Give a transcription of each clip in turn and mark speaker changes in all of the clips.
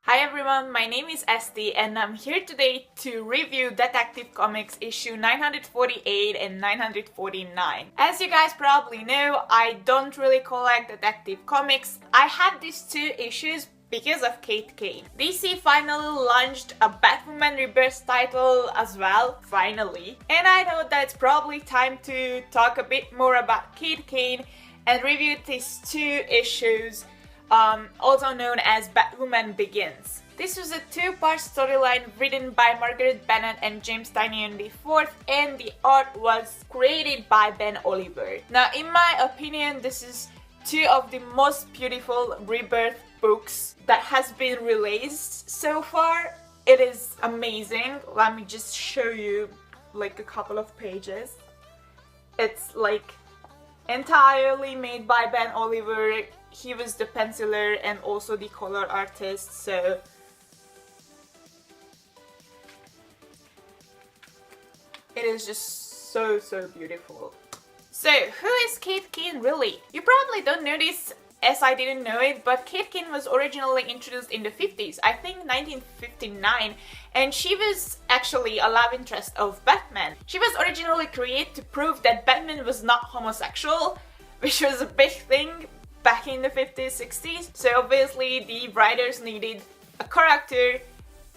Speaker 1: Hi everyone, my name is Esti and I'm here today to review Detective Comics issue 948 and 949. As you guys probably know, I don't really collect Detective Comics. I have these two issues because of Kane. DC finally launched a Batwoman Rebirth title as well, finally. And I know that it's probably time to talk a bit more about Kane and review these two issues, also known as Batwoman Begins. This was a two-part storyline written by Margaret Bennett and James Tynion IV, and the art was created by Ben Oliver. Now, in my opinion, this is two of the most beautiful Rebirth books that has been released so far. It is amazing. Let me just show you like a couple of pages. It's like entirely made by Ben Oliver. He was the penciler and also the color artist, so it is just so beautiful. So, who is Kane really? You probably don't know this, as I didn't know it, but Kane was originally introduced in the 50s, I think 1959, and she was actually a love interest of Batman. She was originally created to prove that Batman was not homosexual, which was a big thing back in the 50s, 60s, so obviously the writers needed a character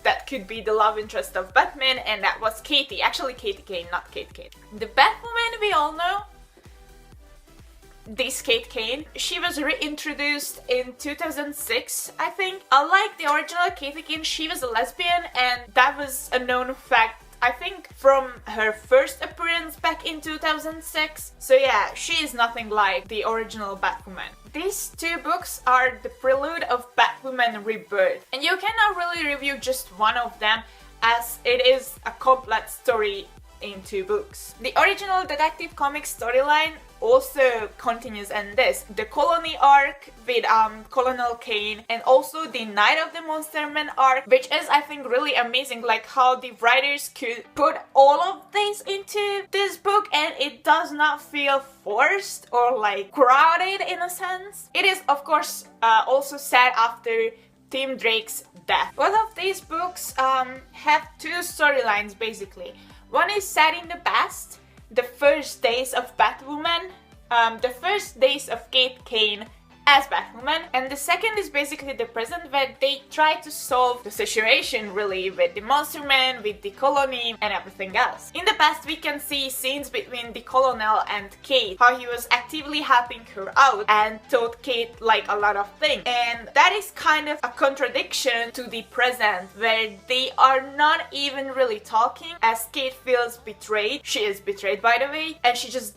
Speaker 1: that could be the love interest of Batman, and that was Katie. Actually Katie Kane, not Kate Kane. The Batwoman we all know, this Kane, she was reintroduced in 2006, I think. Unlike the original Katie Kane, she was a lesbian, and that was a known fact, I think, from her first appearance back in 2006. So yeah, she is nothing like the original Batwoman. These two books are the prelude of Batwoman Rebirth, and you cannot really review just one of them as it is a complete story in two books. The original Detective Comics storyline also continues in this. The Colony arc with Colonel Kane, and also the Night of the Monster Men arc, which is, I think, really amazing, like how the writers could put all of this into this book and it does not feel forced or like crowded in a sense. It is, of course, also set after Tim Drake's death. Both of these books have two storylines basically. One is set in the past, the first days of Batwoman, the first days of Kane as Batwoman, and the second is basically the present, where they try to solve the situation really with the Monster Man, with the Colony and everything else. In the past we can see scenes between the Colonel and Kate, how he was actively helping her out and taught Kate like a lot of things, and that is kind of a contradiction to the present, where they are not even really talking, as Kate feels betrayed. She is betrayed, by the way, and she just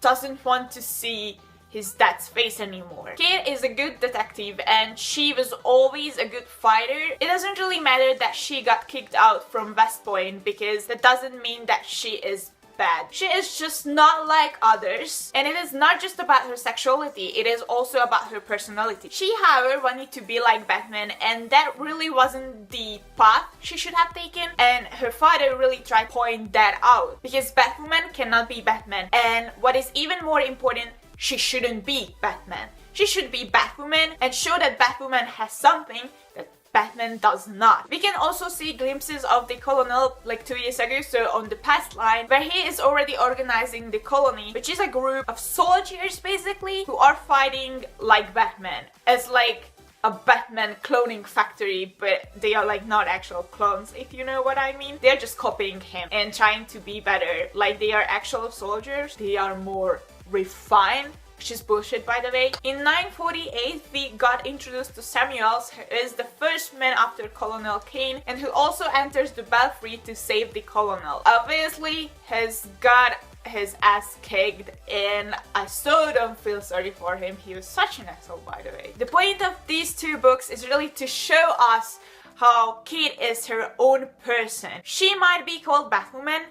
Speaker 1: doesn't want to see his dad's face anymore. Kate is a good detective and she was always a good fighter. It doesn't really matter that she got kicked out from West Point, because that doesn't mean that she is bad. She is just not like others, and it is not just about her sexuality, it is also about her personality. She, however, wanted to be like Batman, and that really wasn't the path she should have taken, and her father really tried to point that out, because Batwoman cannot be Batman, and what is even more important, she shouldn't be Batman. She should be Batwoman and show that Batwoman has something that Batman does not. We can also see glimpses of the Colonel like 2 years ago, so on the past line, where he is already organizing the Colony, which is a group of soldiers basically who are fighting like Batman, as like a Batman cloning factory, but they are like not actual clones, if you know what I mean. They're just copying him and trying to be better. Like, they are actual soldiers, they are more refined, which is bullshit, by the way. In 948 we got introduced to Samuels, who is the first man after Colonel Kane and who also enters the Belfry to save the Colonel. Obviously has got his ass kicked and I so don't feel sorry for him. He was such an asshole, by the way. The point of these two books is really to show us how Kate is her own person. She might be called Batwoman,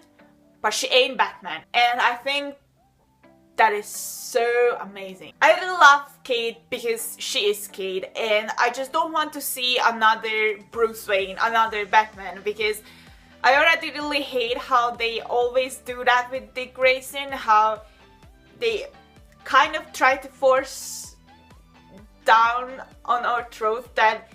Speaker 1: but she ain't Batman, and I think that is so amazing. I really love Kate because she is Kate, and I just don't want to see another Bruce Wayne, another Batman, because I already really hate how they always do that with Dick Grayson, how they kind of try to force down on our throat that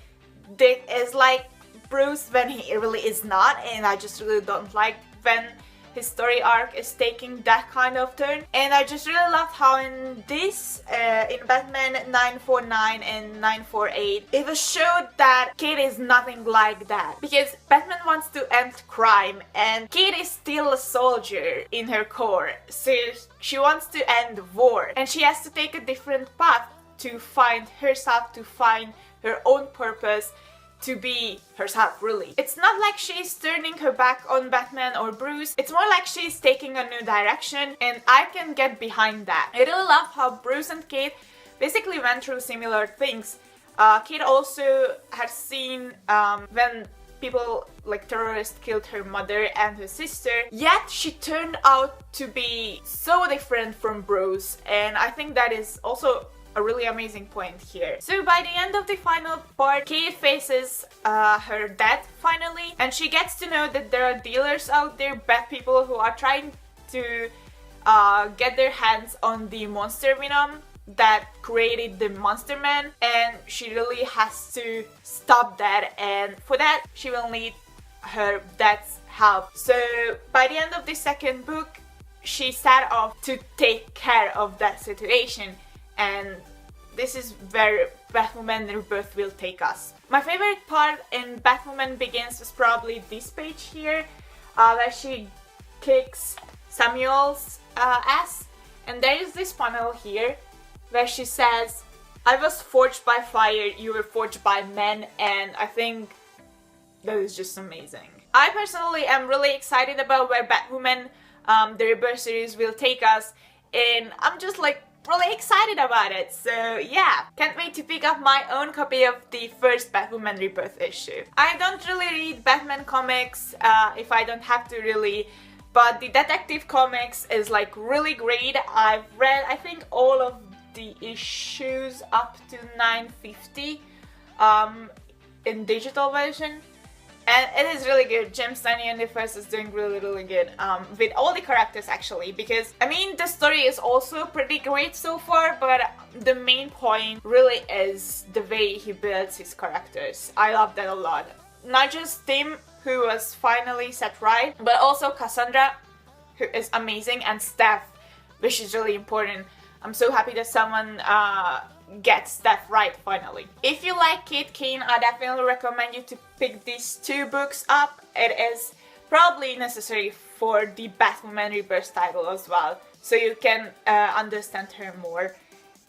Speaker 1: Dick is like Bruce when he really is not, and I just really don't like when his story arc is taking that kind of turn. And I just really loved how in this, in Batman 949 and 948, it was showed that Kate is nothing like that. Because Batman wants to end crime and Kate is still a soldier in her core. So she wants to end war and she has to take a different path to find herself, to find her own purpose, to be herself, really. It's not like she's turning her back on Batman or Bruce, it's more like she's taking a new direction, and I can get behind that. I really love how Bruce and Kate basically went through similar things. Kate also had seen when people like terrorists killed her mother and her sister, yet she turned out to be so different from Bruce, and I think that is also a really amazing point here. So by the end of the final part, Kate faces her death finally, and she gets to know that there are dealers out there, bad people who are trying to get their hands on the monster venom that created the Monster Man, and she really has to stop that, and for that she will need her dad's help. So by the end of the second book, she set off to take care of that situation, and this is where Batwoman Rebirth will take us. My favorite part in Batwoman Begins was probably this page here, where she kicks Samuel's ass, and there is this panel here where she says, "I was forged by fire, you were forged by men," and I think that is just amazing. I personally am really excited about where Batwoman the Rebirth series will take us, and I'm just like really excited about it. So yeah, can't wait to pick up my own copy of the first Batwoman Rebirth issue. I don't really read Batman comics if I don't have to really, but the detective comics is like really great. I've read I think all of the issues up to 950 in digital version, and it is really good. Jim Stanley the first is doing really good with all the characters actually, because I mean the story is also pretty great so far, but the main point really is the way he builds his characters. I love that a lot. Not just Tim, who was finally set right, but also Cassandra, who is amazing, and Steph, which is really important. I'm so happy that someone gets that right finally. If you like Kate Kane, I definitely recommend you to pick these two books up. It is probably necessary for the Batwoman Rebirth title as well, so you can understand her more.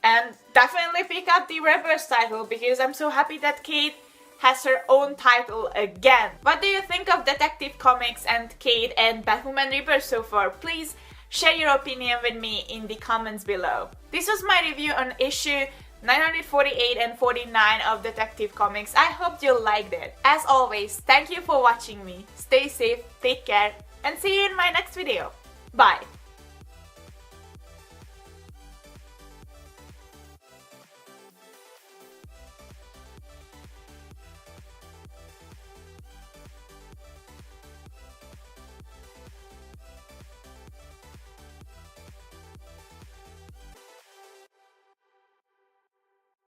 Speaker 1: And definitely pick up the Rebirth title, because I'm so happy that Kate has her own title again. What do you think of Detective Comics and Kate and Batwoman Rebirth so far? Please share your opinion with me in the comments below. This was my review on issue 948 and 49 of Detective Comics. I hope you liked it. As always, thank you for watching me. Stay safe, take care, and see you in my next video. Bye!